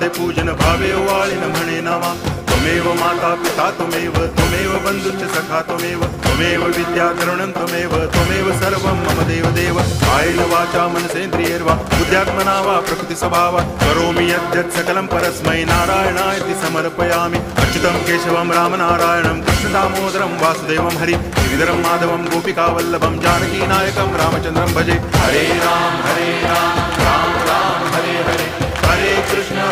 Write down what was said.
वंदे पूजन भावे वाळिन म्हणे नावा त्वमेव माता पिता त्वमेव बंधुश्च सखा त्वमेव विद्या द्रविणं त्वमेव सर्वं मम देव कायेन वाचा मनसेन्द्रियैर्वा बुद्ध्यात्मना वा प्रकृति स्वभावात् करोमि यद्यत् सकलं परस्मै नारायणायति समर्पयामि अच्युतं केशवं रामनारायणं कृष्णदामोदरं वासुदेवं हरि गिरिधरं माधवं गोपिकावल्लभं जानकीनायकं रामचन्द्रं भजे हरे राम राम राम हरे हरे हरे कृष्ण